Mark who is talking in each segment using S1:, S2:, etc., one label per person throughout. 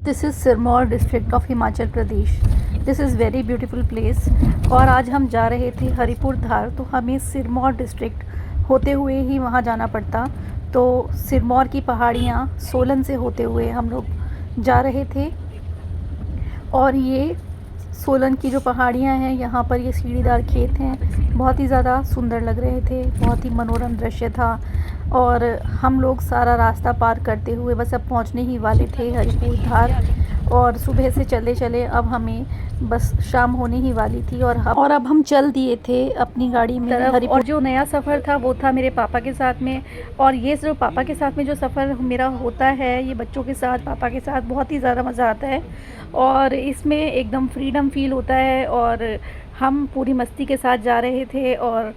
S1: This is Sirmaur district of Himachal Pradesh. This is very beautiful place. और आज हम जा रहे थे हरिपुर धार, तो हमें सिरमौर डिस्ट्रिक्ट होते हुए ही वहाँ जाना पड़ता। तो सिरमौर की पहाड़ियाँ सोलन से होते हुए हम लोग जा रहे थे। और ये सोलन की जो पहाड़ियाँ हैं, यहाँ पर ये सीढ़ीदार खेत हैं, बहुत ही ज़्यादा सुंदर लग रहे थे, बहुत ही मनोरम दृश्य था। और हम लोग सारा रास्ता पार करते हुए बस अब पहुँचने ही वाले थे हरिपुर धार। और सुबह से चले चले अब हमें बस शाम होने ही वाली थी और अब हम चल दिए थे अपनी गाड़ी में हरिपुर। और जो नया सफ़र था वो था मेरे पापा के साथ में। और ये जो पापा के साथ में जो सफ़र मेरा होता है, ये बच्चों के साथ पापा के साथ बहुत ही ज़्यादा मज़ा आता है। और इसमें एकदम फ्रीडम फील होता है। और हम पूरी मस्ती के साथ जा रहे थे। और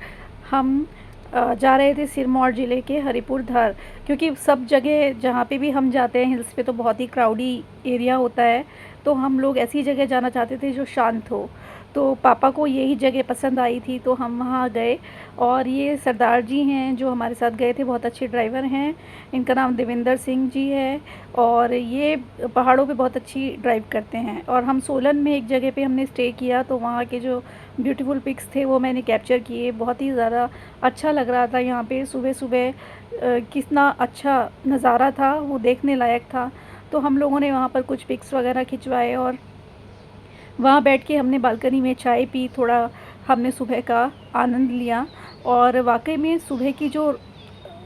S1: हम जा रहे थे सिरमौर ज़िले के हरिपुर धार, क्योंकि सब जगह जहाँ पे भी हम जाते हैं हिल्स पे तो बहुत ही क्राउडी एरिया होता है। तो हम लोग ऐसी जगह जाना चाहते थे जो शांत हो। तो पापा को यही जगह पसंद आई थी, तो हम वहाँ गए। और ये सरदार जी हैं जो हमारे साथ गए थे, बहुत अच्छे ड्राइवर हैं। इनका नाम देवेंद्र सिंह जी है। और ये पहाड़ों पे बहुत अच्छी ड्राइव करते हैं। और हम सोलन में एक जगह पे हमने स्टे किया, तो वहाँ के जो ब्यूटीफुल पिक्स थे वो मैंने कैप्चर किए। बहुत ही ज़्यादा अच्छा लग रहा था यहाँ पे सुबह सुबह। कितना अच्छा नज़ारा था, वो देखने लायक था। तो हम लोगों ने वहाँ पर कुछ पिक्स वगैरह खिंचवाए और वहाँ बैठ के हमने बालकनी में चाय पी, थोड़ा हमने सुबह का आनंद लिया। और वाकई में सुबह की जो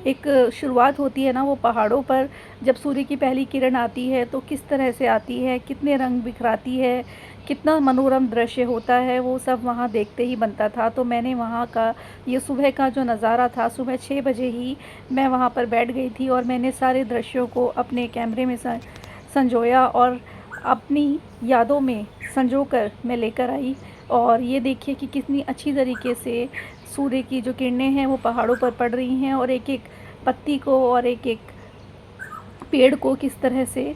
S1: एक शुरुआत होती है ना, वो पहाड़ों पर जब सूर्य की पहली किरण आती है तो किस तरह से आती है, कितने रंग बिखराती है, कितना मनोरम दृश्य होता है, वो सब वहाँ देखते ही बनता था। तो मैंने वहाँ का ये सुबह का जो नज़ारा था, सुबह 6 बजे ही मैं वहाँ पर बैठ गई थी और मैंने सारे दृश्यों को अपने कैमरे में संजोया और अपनी यादों में संजो कर मैं लेकर आई। और ये देखिए कि कितनी अच्छी तरीके से सूर्य की जो किरणें हैं वो पहाड़ों पर पड़ रही हैं और एक एक पत्ती को और एक एक पेड़ को किस तरह से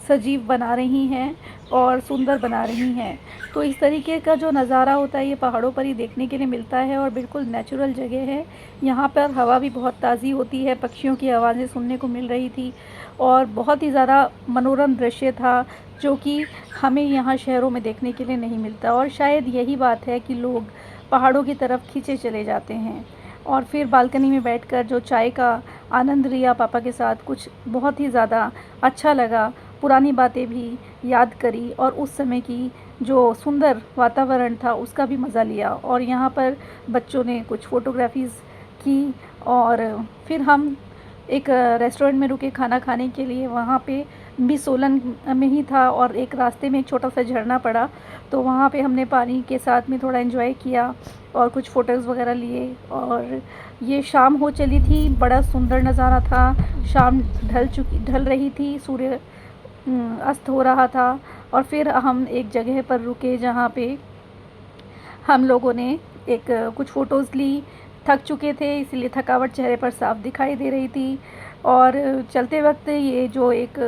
S1: सजीव बना रही हैं और सुंदर बना रही हैं। तो इस तरीके का जो नज़ारा होता है ये पहाड़ों पर ही देखने के लिए मिलता है और बिल्कुल नेचुरल जगह है। यहाँ पर हवा भी बहुत ताज़ी होती है, पक्षियों की आवाज़ें सुनने को मिल रही थी और बहुत ही ज़्यादा मनोरम दृश्य था, जो कि हमें यहाँ शहरों में देखने के लिए नहीं मिलता। और शायद यही बात है कि लोग पहाड़ों की तरफ खींचे चले जाते हैं। और फिर बालकनी में बैठकर जो चाय का आनंद लिया पापा के साथ, कुछ बहुत ही ज़्यादा अच्छा लगा। पुरानी बातें भी याद करी और उस समय की जो सुंदर वातावरण था उसका भी मज़ा लिया। और यहाँ पर बच्चों ने कुछ फ़ोटोग्राफीज़ की। और फिर हम एक रेस्टोरेंट में रुके खाना खाने के लिए। वहाँ पे भी सोलन में ही था और एक रास्ते में एक छोटा सा झरना पड़ा, तो वहाँ पे हमने पानी के साथ में थोड़ा एंजॉय किया और कुछ फ़ोटोज़ वगैरह लिए। और ये शाम हो चली थी, बड़ा सुंदर नज़ारा था। शाम ढल रही थी, सूर्य अस्त हो रहा था। और फिर हम एक जगह पर रुके जहाँ पे हम लोगों ने एक कुछ फ़ोटोज़ ली। थक चुके थे इसलिए थकावट चेहरे पर साफ दिखाई दे रही थी। और चलते वक्त ये जो एक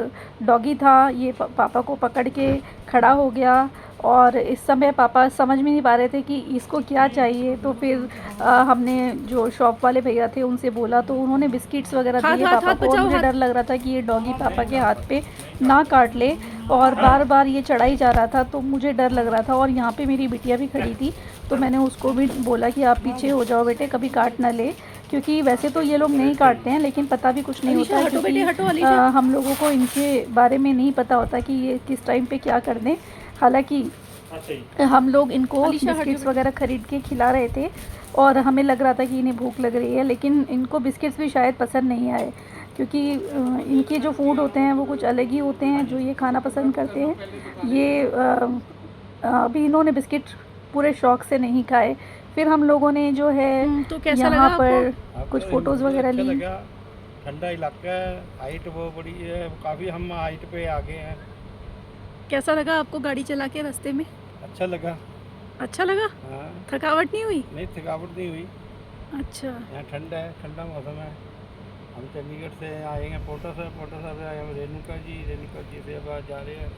S1: डॉगी था ये पापा को पकड़ के खड़ा हो गया। और इस समय पापा समझ में नहीं पा रहे थे कि इसको क्या चाहिए। तो फिर हमने जो शॉप वाले भैया थे उनसे बोला, तो उन्होंने बिस्किट्स वगैरह दिए पापा को। और मुझे डर लग रहा था कि ये डॉगी पापा के हाथ पे ना काट ले, और बार बार ये चढ़ा ही जा रहा था, तो मुझे डर लग रहा था। और यहाँ पे मेरी बिटिया भी खड़ी थी, तो मैंने उसको भी बोला कि आप पीछे हो जाओ बेटे, कभी काट ना ले। क्योंकि वैसे तो ये लोग नहीं काटते हैं, लेकिन पता भी कुछ नहीं होता है, क्योंकि हम लोगों को इनके बारे में नहीं पता होता कि ये किस टाइम पे क्या कर दें। हालांकि हम लोग इनको बिस्किट्स वगैरह ख़रीद के खिला रहे थे और हमें लग रहा था कि इन्हें भूख लग रही है, लेकिन इनको बिस्किट्स भी शायद पसंद नहीं आए, क्योंकि इनके जो फूड होते हैं वो कुछ अलग ही होते हैं जो ये खाना पसंद करते हैं। ये अभी इन्होंने बिस्किट पूरे शौक़ से नहीं खाए। फिर हम लोगों ने जो है
S2: तो कैसा
S1: यहाँ
S2: लगा
S1: पर कुछ फ़ोटोज़ वगैरह ली।
S3: ठंडा इलाका है, हाइट बहुत बड़ी है, काफ़ी हम हाइट पे आ गए हैं।
S2: कैसा लगा आपको गाड़ी चला के रास्ते में?
S3: अच्छा लगा।
S2: अच्छा लगा?
S3: हाँ।
S2: थकावट नहीं हुई?
S3: नहीं, थकावट नहीं हुई।
S2: अच्छा।
S3: यहाँ ठंडा है, ठंडा मौसम है। हम चंडीगढ़ से आए हैं पोटा साहब से आए हम रेणुका जी से अब जा रहे हैं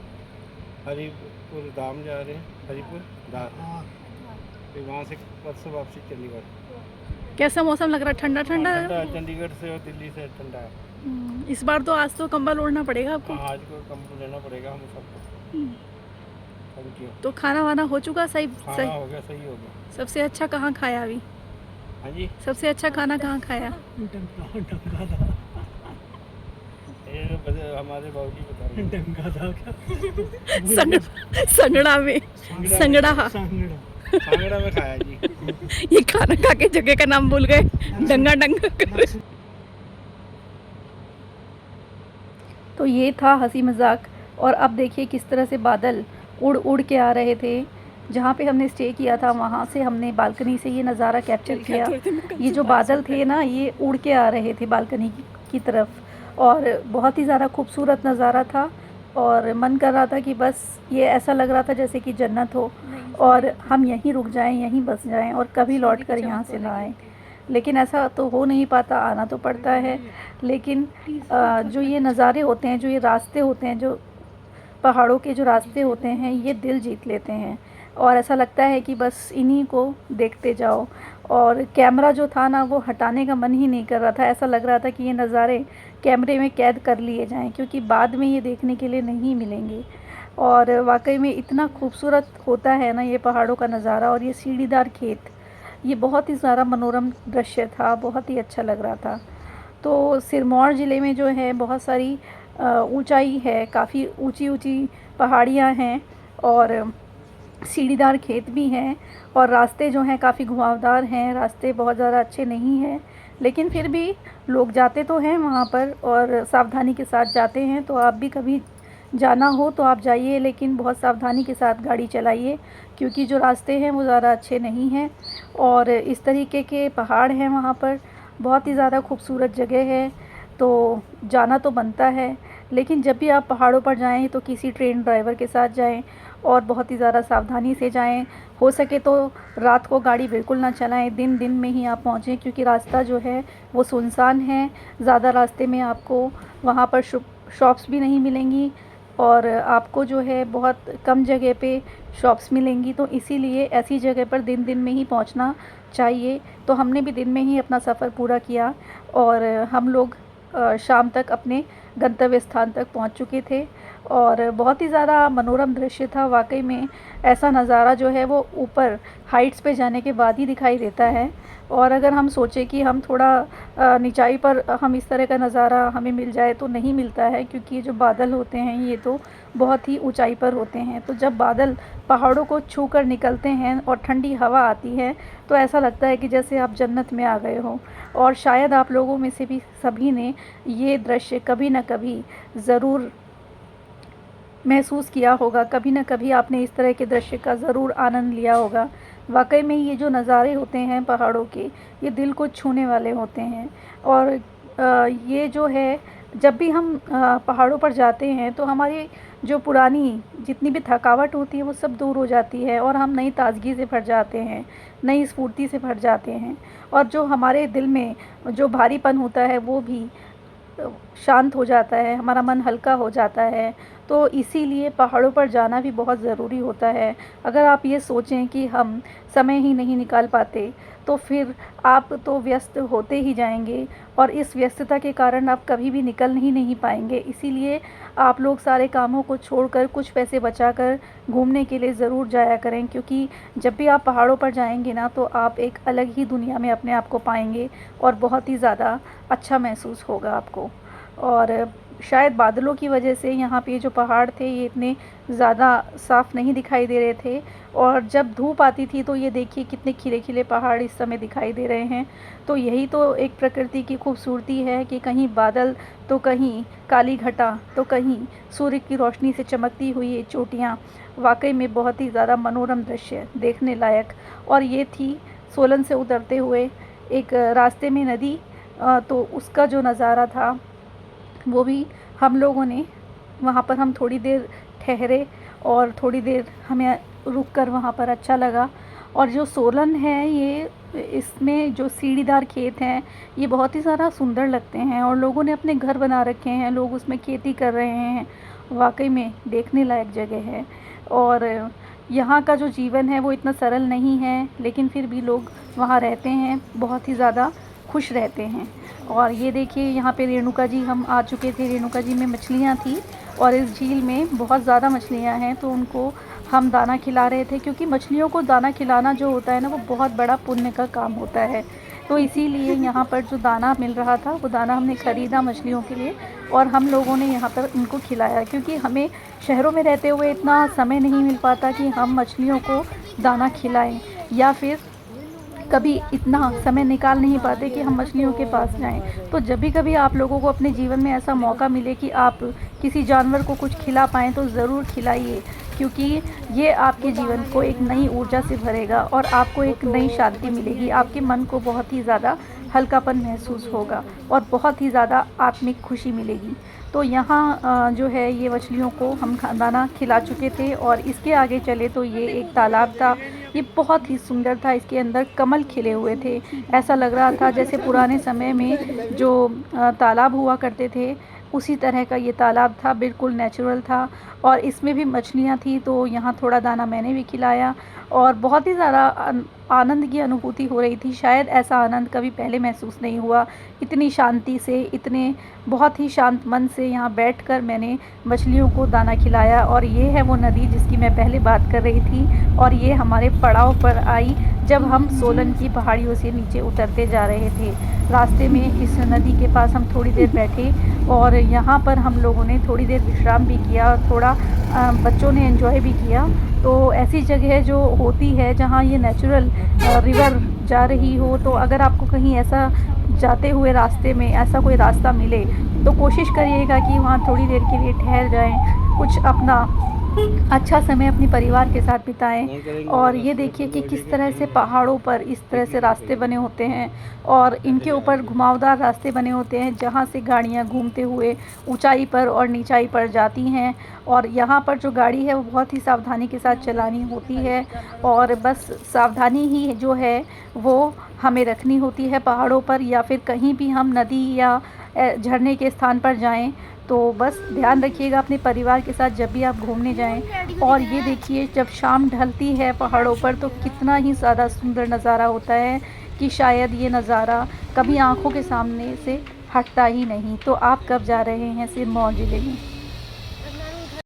S3: हरिपुर धाम जा रहे हैं, हरिपुर धाम। फिर वहाँ से परसों वापसी चंडीगढ़।
S2: कैसा मौसम लग रहा है? ठंडा ठंडा?
S3: ठंडा है, चंडीगढ़ से और दिल्ली से ठंडा है।
S2: इस बार तो आज तो कंबल ओढ़ना पड़ेगा आपको।
S3: हाँ, आज को कम लेना पड़ेगा हम सबको।
S2: हम्म,
S3: थैंक यू।
S2: तो खाना वाना हो चुका सही
S3: खाना
S2: सही?
S3: हो गया, सही हो गया।
S2: सबसे अच्छा कहाँ खाया अभी?
S3: हाँ जी,
S2: सबसे अच्छा खाना कहाँ खाया?
S3: ये हमारे बाबूजी बता रहे हैं।
S4: डंगा था क्या?
S2: संगड़ा में संगड़ा
S3: सांगड़ा में खाया जी।
S2: ये खाना खा के जगह का नाम भूल गए, डंगा डंगा कर।
S1: तो ये था हंसी मजाक। और अब देखिए किस तरह से बादल उड़ उड़ के आ रहे थे। जहाँ पे हमने स्टे किया था वहाँ से हमने बालकनी से ये नज़ारा कैप्चर किया। ये जो बादल थे ना, ये उड़ के आ रहे थे बालकनी की तरफ, और बहुत ही ज़्यादा खूबसूरत नज़ारा था। और मन कर रहा था कि बस ये ऐसा लग रहा था जैसे कि जन्नत हो, और हम यहीं रुक जाएं, यहीं बस जाएं और कभी लौट कर यहाँ से ना आएँ। लेकिन ऐसा तो हो नहीं पाता, आना तो पड़ता है। लेकिन जो ये नज़ारे होते हैं, जो ये रास्ते होते हैं, जो पहाड़ों के जो रास्ते होते हैं, ये दिल जीत लेते हैं। और ऐसा लगता है कि बस इन्हीं को देखते जाओ। और कैमरा जो था ना, वो हटाने का मन ही नहीं कर रहा था। ऐसा लग रहा था कि ये नज़ारे कैमरे में कैद कर लिए जाएं, क्योंकि बाद में ये देखने के लिए नहीं मिलेंगे। और वाकई में इतना खूबसूरत होता है ना ये पहाड़ों का नज़ारा। और ये सीढ़ीदार खेत, ये बहुत ही ज़्यादा मनोरम दृश्य था, बहुत ही अच्छा लग रहा था। तो सिरमौर ज़िले में जो है बहुत सारी ऊंचाई है, काफ़ी ऊंची ऊंची पहाड़ियाँ हैं और सीढ़ीदार खेत भी हैं। और रास्ते जो हैं काफ़ी घुमावदार हैं, रास्ते बहुत ज़्यादा अच्छे नहीं हैं, लेकिन फिर भी लोग जाते तो हैं वहाँ पर और सावधानी के साथ जाते हैं। तो आप भी कभी जाना हो तो आप जाइए, लेकिन बहुत सावधानी के साथ गाड़ी चलाइए, क्योंकि जो रास्ते हैं वो ज़्यादा अच्छे नहीं हैं। और इस तरीके के पहाड़ हैं वहाँ पर, बहुत ही ज़्यादा खूबसूरत जगह है। तो जाना तो बनता है, लेकिन जब भी आप पहाड़ों पर जाएं तो किसी ट्रेन ड्राइवर के साथ जाएं और बहुत ही ज़्यादा सावधानी से जाएं। हो सके तो रात को गाड़ी बिल्कुल ना चलाएं, दिन दिन में ही आप पहुँचें, क्योंकि रास्ता जो है वो सुनसान है। ज़्यादा रास्ते में आपको वहाँ पर शॉप्स भी नहीं मिलेंगी, और आपको जो है बहुत कम जगह पे शॉप्स मिलेंगी। तो इसीलिए ऐसी जगह पर दिन दिन में ही पहुंचना चाहिए। तो हमने भी दिन में ही अपना सफ़र पूरा किया और हम लोग शाम तक अपने गंतव्य स्थान तक पहुंच चुके थे। और बहुत ही ज़्यादा मनोरम दृश्य था वाकई में। ऐसा नज़ारा जो है वो ऊपर हाइट्स पे जाने के बाद ही दिखाई देता है। और अगर हम सोचें कि हम थोड़ा निचाई पर हम इस तरह का नज़ारा हमें मिल जाए तो नहीं मिलता है, क्योंकि ये जो बादल होते हैं ये तो बहुत ही ऊंचाई पर होते हैं। तो जब बादल पहाड़ों को छू कर निकलते हैं और ठंडी हवा आती है तो ऐसा लगता है कि जैसे आप जन्नत में आ गए हो। और शायद आप लोगों में से भी सभी ने ये दृश्य कभी ना कभी ज़रूर महसूस किया होगा, कभी ना कभी आपने इस तरह के दृश्य का ज़रूर आनंद लिया होगा। वाकई में ये जो नज़ारे होते हैं पहाड़ों के, ये दिल को छूने वाले होते हैं। और ये जो है, जब भी हम पहाड़ों पर जाते हैं तो हमारी जो पुरानी जितनी भी थकावट होती है वो सब दूर हो जाती है और हम नई ताज़गी से भर जाते हैं, नई स्फूर्ति से भर जाते हैं। और जो हमारे दिल में जो भारीपन होता है वो भी शांत हो जाता है, हमारा मन हल्का हो जाता है। तो इसीलिए पहाड़ों पर जाना भी बहुत ज़रूरी होता है। अगर आप ये सोचें कि हम समय ही नहीं निकाल पाते तो फिर आप तो व्यस्त होते ही जाएंगे, और इस व्यस्तता के कारण आप कभी भी निकल ही नहीं पाएंगे। इसीलिए आप लोग सारे कामों को छोड़कर कुछ पैसे बचाकर घूमने के लिए ज़रूर जाया करें, क्योंकि जब भी आप पहाड़ों पर जाएंगे ना तो आप एक अलग ही दुनिया में अपने आप को पाएंगे और बहुत ही ज़्यादा अच्छा महसूस होगा आपको। और शायद बादलों की वजह से यहाँ पे जो पहाड़ थे ये इतने ज़्यादा साफ़ नहीं दिखाई दे रहे थे, और जब धूप आती थी तो ये देखिए कितने खिले खिले पहाड़ इस समय दिखाई दे रहे हैं। तो यही तो एक प्रकृति की खूबसूरती है कि कहीं बादल तो कहीं काली घटा तो कहीं सूर्य की रोशनी से चमकती हुई ये चोटियाँ। वाकई में बहुत ही ज़्यादा मनोरम दृश्य, देखने लायक। और ये थी सोलन से उतरते हुए एक रास्ते में नदी, तो उसका जो नज़ारा था वो भी हम लोगों ने वहाँ पर हम थोड़ी देर ठहरे और थोड़ी देर हमें रुक कर वहाँ पर अच्छा लगा। और जो सोलन है ये, इसमें जो सीढ़ीदार खेत हैं ये बहुत ही ज़्यादा सुंदर लगते हैं और लोगों ने अपने घर बना रखे हैं, लोग उसमें खेती कर रहे हैं। वाकई में देखने लायक जगह है। और यहाँ का जो जीवन है वो इतना सरल नहीं है, लेकिन फिर भी लोग वहाँ रहते हैं, बहुत ही ज़्यादा खुश रहते हैं। और ये देखिए यहाँ पे रेणुका जी हम आ चुके थे। रेणुका जी में मछलियाँ थी और इस झील में बहुत ज़्यादा मछलियाँ हैं, तो उनको हम दाना खिला रहे थे, क्योंकि मछलियों को दाना खिलाना जो होता है ना, वो बहुत बड़ा पुण्य का काम होता है। तो इसीलिए यहाँ पर जो दाना मिल रहा था, वो दाना हमने ख़रीदा मछलियों के लिए और हम लोगों ने यहाँ पर इनको खिलाया, क्योंकि हमें शहरों में रहते हुए इतना समय नहीं मिल पाता कि हम मछलियों को दाना खिलाएं, या फिर कभी इतना समय निकाल नहीं पाते कि हम मछलियों के पास जाएं। तो जब भी कभी आप लोगों को अपने जीवन में ऐसा मौका मिले कि आप किसी जानवर को कुछ खिला पाएँ, तो ज़रूर खिलाइए, क्योंकि ये आपके जीवन को एक नई ऊर्जा से भरेगा और आपको एक नई शांति मिलेगी। आपके मन को बहुत ही ज़्यादा हल्कापन महसूस होगा और बहुत ही ज़्यादा आत्मिक खुशी मिलेगी। तो यहाँ जो है ये मछलियों को हम दाना खिला चुके थे और इसके आगे चले तो ये एक तालाब था। ये बहुत ही सुंदर था, इसके अंदर कमल खिले हुए थे। ऐसा लग रहा था जैसे पुराने समय में जो तालाब हुआ करते थे, उसी तरह का ये तालाब था, बिल्कुल नेचुरल था। और इसमें भी मछलियाँ थी, तो यहाँ थोड़ा दाना मैंने भी खिलाया और बहुत ही ज़्यादा आनंद की अनुभूति हो रही थी। शायद ऐसा आनंद कभी पहले महसूस नहीं हुआ। इतनी शांति से, इतने बहुत ही शांत मन से यहाँ बैठकर मैंने मछलियों को दाना खिलाया। और ये है वो नदी जिसकी मैं पहले बात कर रही थी, और ये हमारे पड़ाव पर आई जब हम सोलन की पहाड़ियों से नीचे उतरते जा रहे थे। रास्ते में इस नदी के पास हम थोड़ी देर बैठे और यहाँ पर हम लोगों ने थोड़ी देर विश्राम भी किया, थोड़ा बच्चों ने एंजॉय भी किया। तो ऐसी जगह जो होती है जहाँ ये नेचुरल रिवर जा रही हो, तो अगर आपको कहीं ऐसा जाते हुए रास्ते में ऐसा कोई रास्ता मिले, तो कोशिश करिएगा कि वहाँ थोड़ी देर के लिए ठहर जाएं, कुछ अपना अच्छा समय अपने परिवार के साथ बिताएं। और ये देखिए कि किस तरह से पहाड़ों पर इस तरह से रास्ते बने होते हैं और इनके ऊपर घुमावदार रास्ते बने होते हैं, जहाँ से गाड़ियाँ घूमते हुए ऊंचाई पर और नीचाई पर जाती हैं। और यहाँ पर जो गाड़ी है वो बहुत ही सावधानी के साथ चलानी होती है, और बस सावधानी ही जो है वो हमें रखनी होती है पहाड़ों पर, या फिर कहीं भी हम नदी या झरने के स्थान पर जाएं तो बस ध्यान रखिएगा अपने परिवार के साथ जब भी आप घूमने जाएं। और ये देखिए जब शाम ढलती है पहाड़ों पर, तो कितना ही ज़्यादा सुंदर नज़ारा होता है कि शायद ये नज़ारा कभी आंखों के सामने से हटता ही नहीं। तो आप कब जा रहे हैं सिरमौर ज़िले में?